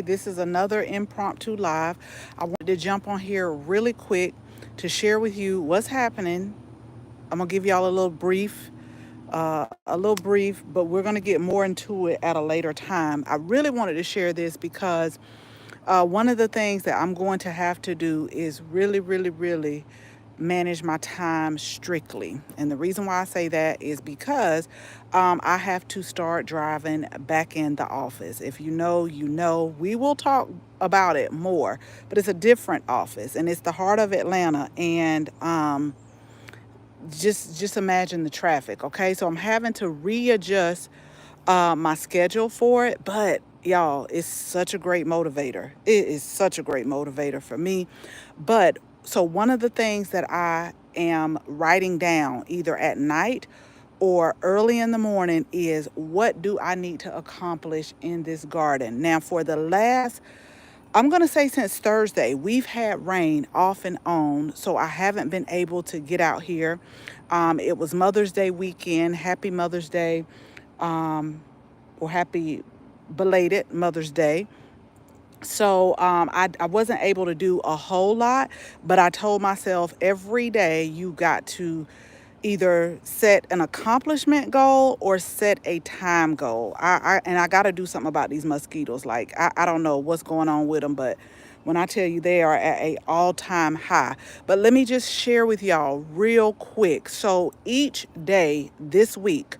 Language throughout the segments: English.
This is another impromptu live. I wanted to jump on here really quick to share with you what's happening. I'm gonna give y'all a little brief, but we're gonna get more into it at a later time. I really wanted to share this because one of the things that I'm going to have to do is really manage my time strictly. And the reason why I say that is because I have to start driving back in the office. If you know, you know. We will talk about it more, but it's a different office and it's the heart of Atlanta. And just imagine the traffic. Okay, so I'm having to readjust my schedule for it, but y'all, it's such a great motivator. It is such a great motivator for me. But so one of the things that I am writing down either at night or early in the morning is, what do I need to accomplish in this garden? Now, for the last, I'm going to say since Thursday, we've had rain off and on, so I haven't been able to get out here. It was Mother's Day weekend. Happy Mother's Day, or happy belated Mother's Day. So I wasn't able to do a whole lot, but I told myself every day you got to either set an accomplishment goal or set a time goal. I got to do something about these mosquitoes. Like I don't know what's going on with them, but when I tell you they are at a all-time high. But let me just share with y'all real quick. So each day this week,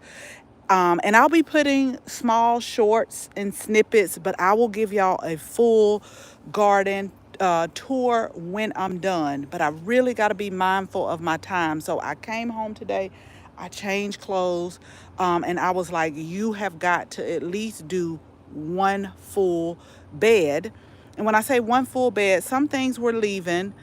and I'll be putting small shorts and snippets, but I will give y'all a full garden tour when I'm done. But I really got to be mindful of my time. So I came home today, I changed clothes, and I was like, you have got to at least do one full bed. And when I say one full bed, some things we're leaving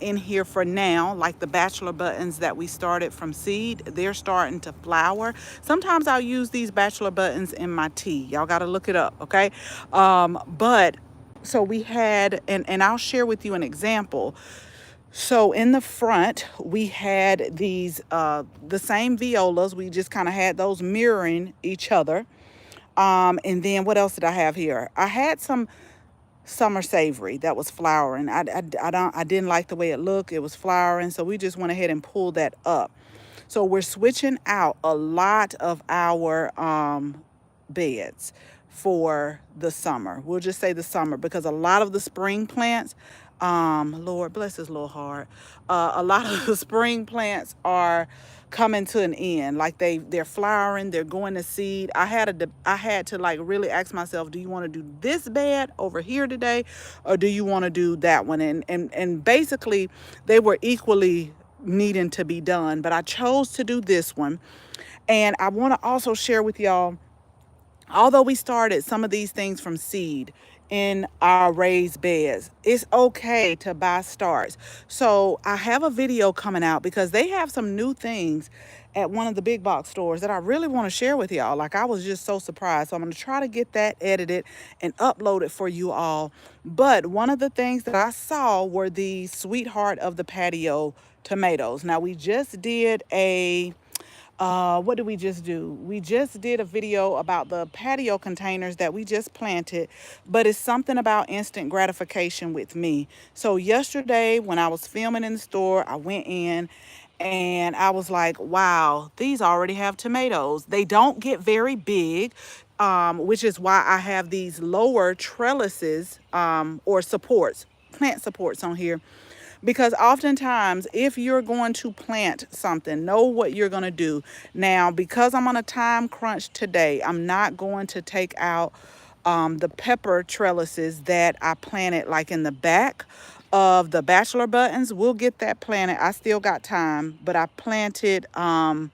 in here for now, like the bachelor buttons that we started from seed. They're starting to flower. Sometimes I'll use these bachelor buttons in my tea. Y'all got to look it up, okay? But so we had, and I'll share with you an example. So in the front, we had these, the same violas. We just kind of had those mirroring each other. And then what else did I have here? I had some summer savory that was flowering. I didn't like the way it looked. It was flowering, so we just went ahead and pulled that up. So we're switching out a lot of our beds for the summer. We'll just say the summer, because a lot of the spring plants, Lord bless his little heart, a lot of the spring plants are coming to an end. Like they're flowering, they're going to seed. I had to like really ask myself, do you want to do this bed over here today, or do you want to do that one? And basically they were equally needing to be done, but I chose to do this one. And I want to also share with y'all, although we started some of these things from seed in our raised beds, it's okay to buy starts. So I have a video coming out because they have some new things at one of the big box stores that I really want to share with y'all. Like, I was just so surprised. So I'm going to try to get that edited and upload it for you all. But one of the things that I saw were the sweetheart of the patio tomatoes. Now, we just did a what did we just do? We just did a video about the patio containers that we just planted, but it's something about instant gratification with me. So yesterday when I was filming in the store, I went in and I was like, wow, these already have tomatoes. They don't get very big, which is why I have these lower trellises, or supports, plant supports on here, because oftentimes if you're going to plant something, know what you're going to do. Now, because I'm on a time crunch today, I'm not going to take out the pepper trellises that I planted like in the back of the bachelor buttons. We'll get that planted. I still got time, but I planted some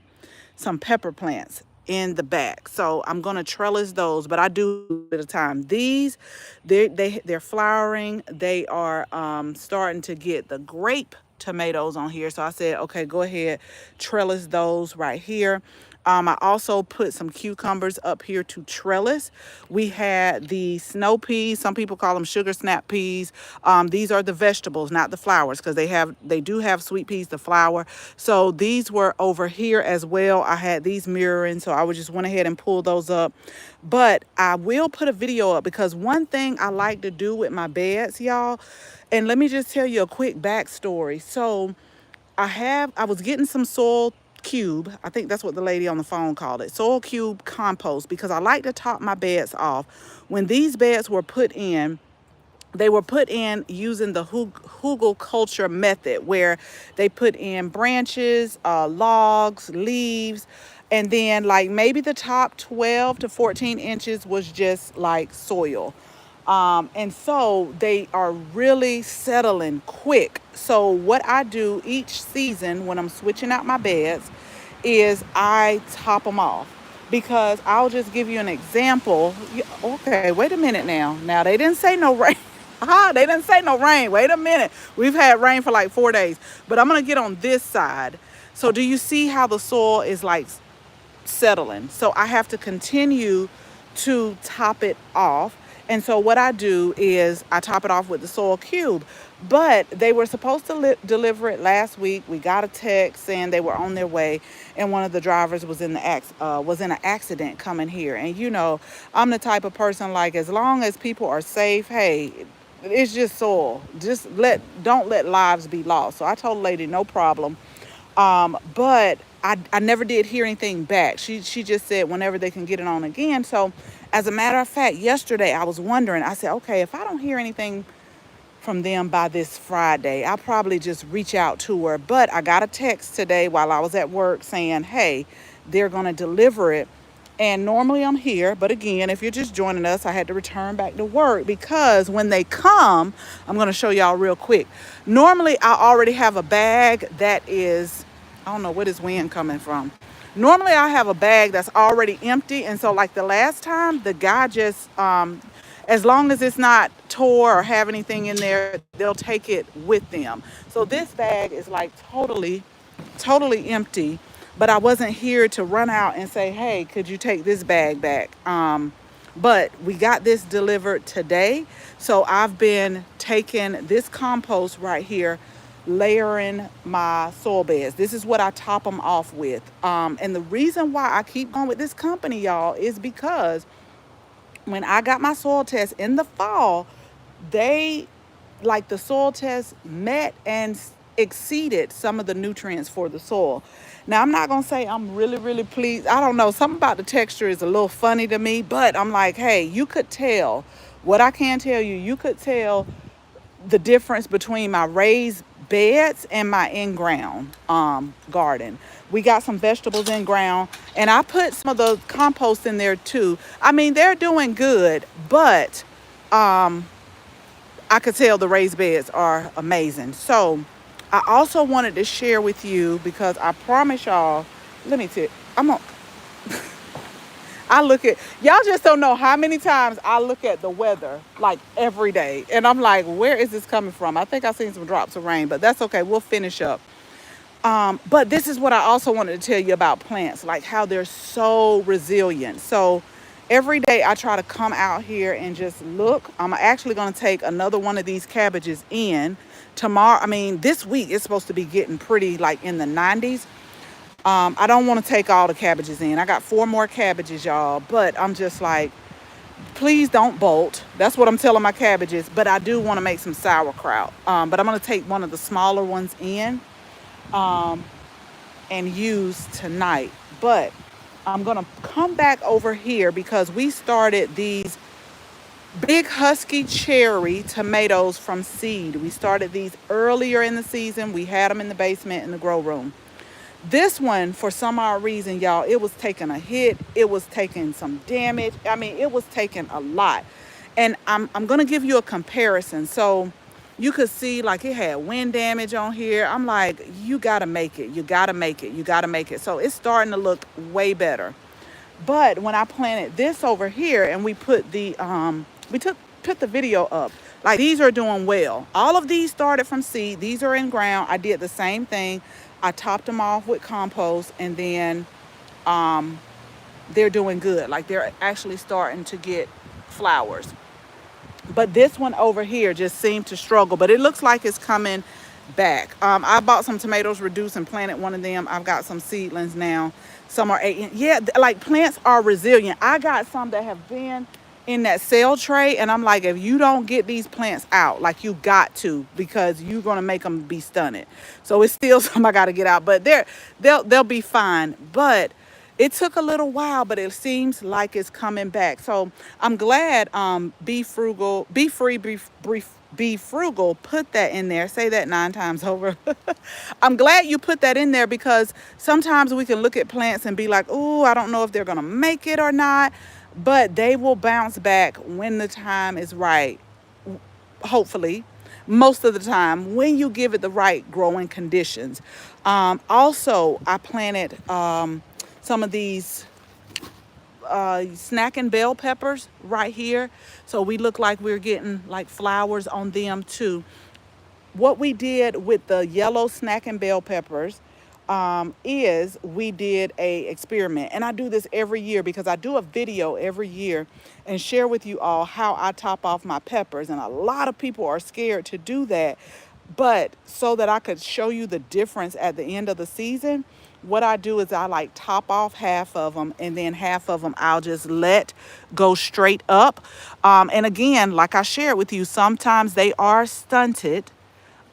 pepper plants in the back, so I'm gonna trellis those, but I do at a time. These, they're flowering. They are starting to get the grape tomatoes on here, so I said, okay, go ahead, trellis those right here. I also put some cucumbers up here to trellis. We had the snow peas. Some people call them sugar snap peas. These are the vegetables, not the flowers, because they do have sweet peas, the flower. So these were over here as well. I had these mirroring, so I would just went ahead and pull those up. But I will put a video up because one thing I like to do with my beds, y'all, and let me just tell you a quick backstory. So I was getting some soil cube. I think that's what the lady on the phone called it. Soil cube compost, because I like to top my beds off. When these beds were put in, they were put in using the hugelkultur method, where they put in branches, logs, leaves, and then like maybe the top 12 to 14 inches was just like soil. And so they are really settling quick. So what I do each season when I'm switching out my beds is I top them off, because I'll just give you an example. Okay, wait a minute now. Now they didn't say no rain. They didn't say no rain. Wait a minute. We've had rain for like 4 days, but I'm going to get on this side. So do you see how the soil is like settling? So I have to continue to top it off. And so what I do is I top it off with the soil cube. But they were supposed to deliver it last week. We got a text saying they were on their way, and one of the drivers was in an accident coming here. And you know, I'm the type of person, like, as long as people are safe, hey, it's just soil. Don't let lives be lost. So I told the lady no problem. But I never did hear anything back. She just said whenever they can get it on again. So as a matter of fact, yesterday I was wondering, I said, okay, if I don't hear anything from them by this Friday, I'll probably just reach out to her. But I got a text today while I was at work saying, hey, they're going to deliver it. And normally I'm here, but again, if you're just joining us, I had to return back to work, because when they come, I'm going to show y'all real quick. Normally I already have a bag that is, I don't know where this wind coming from. Normally I have a bag that's already empty. And so like the last time, the guy just, as long as it's not tore or have anything in there, they'll take it with them. So this bag is like totally empty, but I wasn't here to run out and say, hey, could you take this bag back? But we got this delivered today. So I've been taking this compost right here, layering my soil beds. This is what I top them off with. And the reason why I keep going with this company, y'all, is because when I got my soil test in the fall, the soil test met and exceeded some of the nutrients for the soil. Now, I'm not going to say I'm really pleased. I don't know. Something about the texture is a little funny to me, but I'm like, hey, you could tell. What I can tell you, you could tell the difference between my raised beds and my in-ground garden. We got some vegetables in ground, and I put some of the compost in there too. I mean, they're doing good, but I could tell the raised beds are amazing. So I also wanted to share with you, because I promise y'all, let me tell you, I look at, y'all just don't know how many times I look at the weather like every day. And I'm like, where is this coming from? I think I've seen some drops of rain, but that's okay. We'll finish up. But this is what I also wanted to tell you about plants, like how they're so resilient. So every day I try to come out here and just look. I'm actually going to take another one of these cabbages in tomorrow. I mean, this week it's supposed to be getting pretty like in the 90s. I don't want to take all the cabbages in. I got 4 more cabbages, y'all, but I'm just like, please don't bolt. That's what I'm telling my cabbages. But I do want to make some sauerkraut. But I'm going to take one of the smaller ones in and use tonight. But I'm going to come back over here because we started these big husky cherry tomatoes from seed. We started these earlier in the season. We had them in the basement in the grow room. This one, for some odd reason, y'all, it was taking a hit. It was taking some damage. I mean, it was taking a lot. And I'm going to give you a comparison. So you could see like it had wind damage on here. I'm like, you got to make it. You got to make it. You got to make it. So it's starting to look way better. But when I planted this over here and we put the, put the video up, like these are doing well. All of these started from seed. These are in ground. I did the same thing. I topped them off with compost, and then they're doing good. Like they're actually starting to get flowers. But this one over here just seemed to struggle, but it looks like it's coming back. I bought some tomatoes reduced and planted one of them. I've got some seedlings now. Some are 8 inch. Yeah, like plants are resilient. I got some that have been in that sale tray, and I'm like, if you don't get these plants out, like you got to, because you're gonna make them be stunted. So it's still some I got to get out, but they'll be fine. But it took a little while, but it seems like it's coming back. So I'm glad Be Frugal, Be Free, Be Frugal put that in there. Say that 9 times over. I'm glad you put that in there, because sometimes we can look at plants and be like, oh, I don't know if they're going to make it or not, but they will bounce back when the time is right, hopefully, most of the time, when you give it the right growing conditions. Also, I planted some of these snacking bell peppers right here. So we look like we're getting like flowers on them too. What we did with the yellow snacking bell peppers is we did a experiment, and I do this every year because I do a video every year and share with you all how I top off my peppers, and a lot of people are scared to do that. But so that I could show you the difference at the end of the season, what I do is I like top off half of them, and then half of them I'll just let go straight up. And again, like I shared with you, sometimes they are stunted.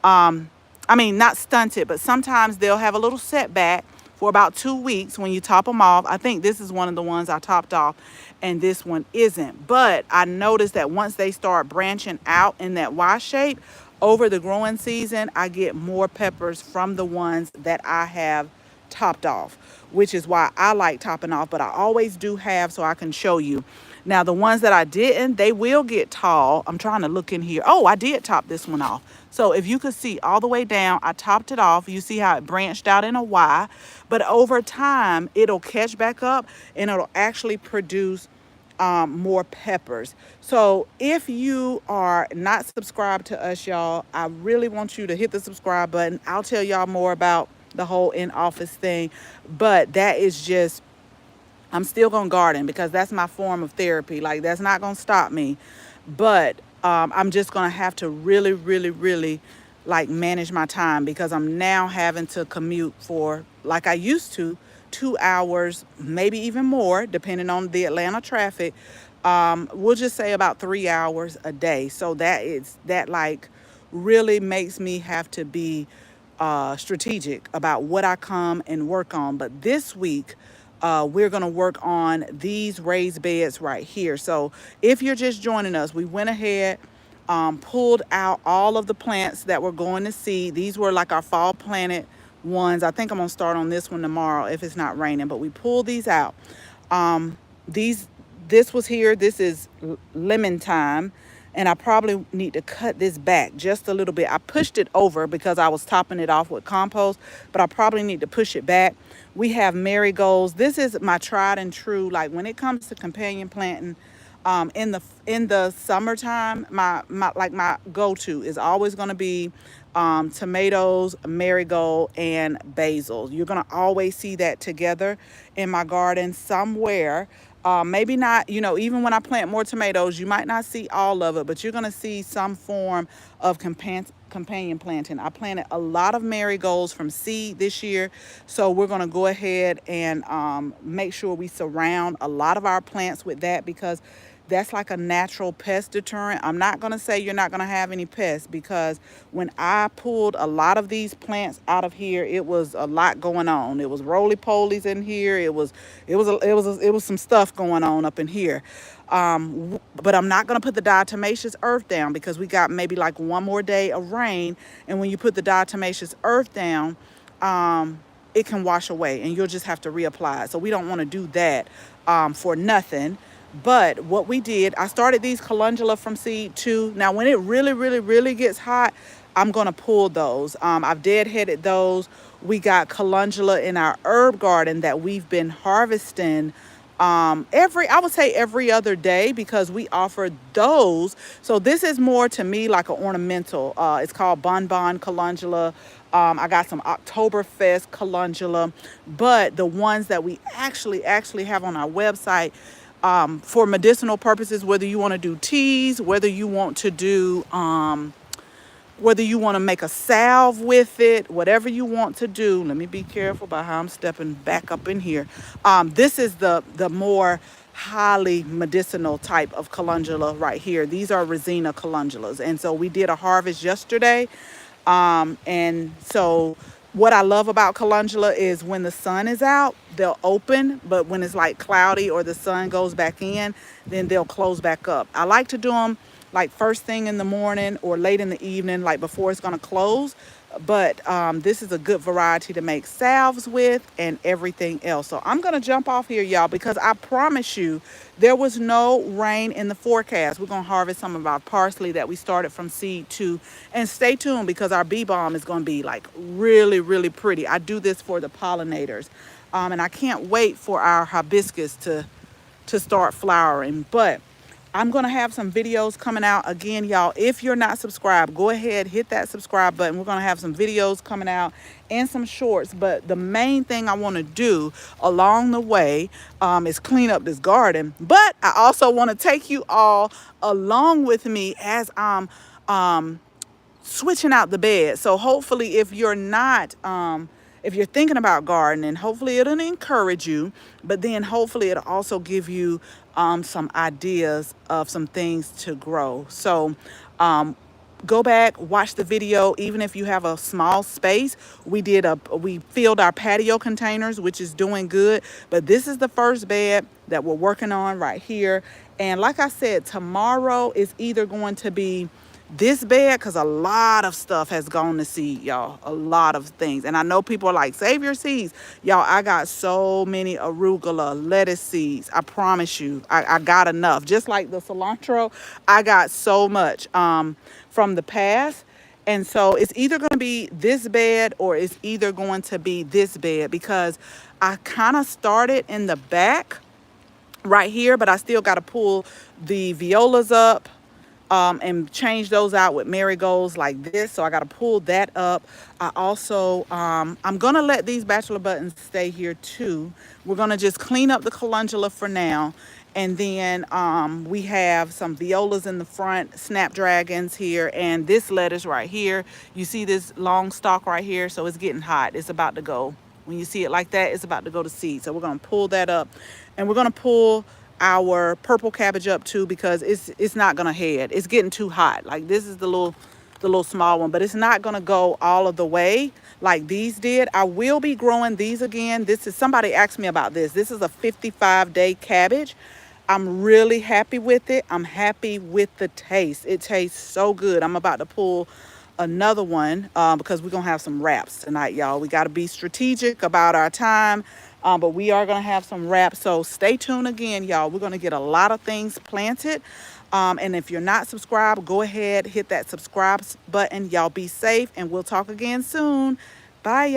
I mean, not stunted, but sometimes they'll have a little setback for about 2 weeks when you top them off. I think this is one of the ones I topped off, and this one isn't. But I noticed that once they start branching out in that Y shape over the growing season, I get more peppers from the ones that I have topped off, which is why I like topping off. But I always do have, so I can show you. Now, the ones that I didn't, they will get tall. I'm trying to look in here. Oh, I did top this one off. So if you could see all the way down, I topped it off. You see how it branched out in a Y. But over time, it'll catch back up, and it'll actually produce more peppers. So if you are not subscribed to us, y'all, I really want you to hit the subscribe button. I'll tell y'all more about the whole in-office thing. But that is just, I'm still going to garden because that's my form of therapy. Like, that's not going to stop me. But I'm just going to have to really, really, really like manage my time, because I'm now having to commute for, like I used to, 2 hours, maybe even more, depending on the Atlanta traffic. We'll just say about 3 hours a day. So that like really makes me have to be strategic about what I come and work on. But this week, we're going to work on these raised beds right here. So if you're just joining us, we went ahead, pulled out all of the plants that were going to seed. These were like our fall planted ones. I think I'm going to start on this one tomorrow if it's not raining, but we pulled these out. This was here. This is lemon time. And I probably need to cut this back just a little bit. I pushed it over because I was topping it off with compost, but I probably need to push it back. We have marigolds. This is my tried and true. Like when it comes to companion planting, in the summertime, my go-to is always going to be tomatoes, marigold, and basil. You're going to always see that together in my garden somewhere. Maybe not, even when I plant more tomatoes, you might not see all of it, but you're going to see some form of companion planting. I planted a lot of marigolds from seed this year, so we're going to go ahead and make sure we surround a lot of our plants with that, because that's like a natural pest deterrent. I'm not going to say you're not going to have any pests, because when I pulled a lot of these plants out of here, it was a lot going on. It was roly-polies in here. It was some stuff going on up in here. But I'm not going to put the diatomaceous earth down, because we got maybe like one more day of rain. And when you put the diatomaceous earth down, it can wash away and you'll just have to reapply it. So we don't want to do that for nothing. But what we did, I started these calendula from seed too. Now, when it really, really, really gets hot, I'm going to pull those. I've deadheaded those. We got calendula in our herb garden that we've been harvesting I would say every other day, because we offer those. So this is more to me like an ornamental. It's called bonbon calendula. I got some Oktoberfest calendula, but the ones that we actually have on our website, for medicinal purposes, whether you want to do teas, whether you want to make a salve with it, whatever you want to do. Let me be careful about how I'm stepping back up in here. This is the more highly medicinal type of calendula right here. These are Resina calendulas. And so we did a harvest yesterday. And so what I love about calendula is when the sun is out, they'll open, but when it's like cloudy or the sun goes back in, then they'll close back up. I like to do them like first thing in the morning or late in the evening, like before it's going to close. But this is a good variety to make salves with and everything else. So I'm going to jump off here, y'all, because I promise you there was no rain in the forecast. We're going to harvest some of our parsley that we started from seed too. And stay tuned because our bee balm is going to be like really, really pretty. I do this for the pollinators. And I can't wait for our hibiscus to start flowering. But I'm going to have some videos coming out. Again, y'all, if you're not subscribed, go ahead, hit that subscribe button. We're going to have some videos coming out and some shorts. But the main thing I want to do along the way is clean up this garden. But I also want to take you all along with me as I'm switching out the bed. So hopefully if you're not if you're thinking about gardening, hopefully it'll encourage you, but then hopefully it'll also give you some ideas of some things to grow. So go back, watch the video. Even if you have a small space, we filled our patio containers, which is doing good. But this is the first bed that we're working on right here. And like I said, tomorrow is either going to be this bed, because a lot of stuff has gone to seed, y'all. A lot of things. And I know people are like, save your seeds. Y'all, I got so many arugula, lettuce seeds. I promise you, I got enough. Just like the cilantro, I got so much from the past. And so it's either going to be this bed or it's either going to be this bed, because I kind of started in the back right here, but I still got to pull the violas up and change those out with marigolds like this. So I got to pull that up. I also, I'm going to let these bachelor buttons stay here too. We're going to just clean up the calendula for now. And then we have some violas in the front, snapdragons here, and this lettuce right here. You see this long stalk right here? So it's getting hot. It's about to go. When you see it like that, it's about to go to seed. So we're going to pull that up. And we're going to pull our purple cabbage up too, because it's not gonna head. It's getting too hot. Like this is the little small one, but it's not gonna go all of the way like these did. I will be growing these again. This is, somebody asked me about this. This is a 55-day cabbage. I'm really happy with it. I'm happy with the taste. It tastes so good. I'm about to pull another one because we're gonna have some wraps tonight, y'all. We got to be strategic about our time, but we are gonna have some wraps. So stay tuned again, y'all. We're gonna get a lot of things planted, and if you're not subscribed, go ahead, hit that subscribe button. Y'all be safe, and we'll talk again soon. Bye, y'all.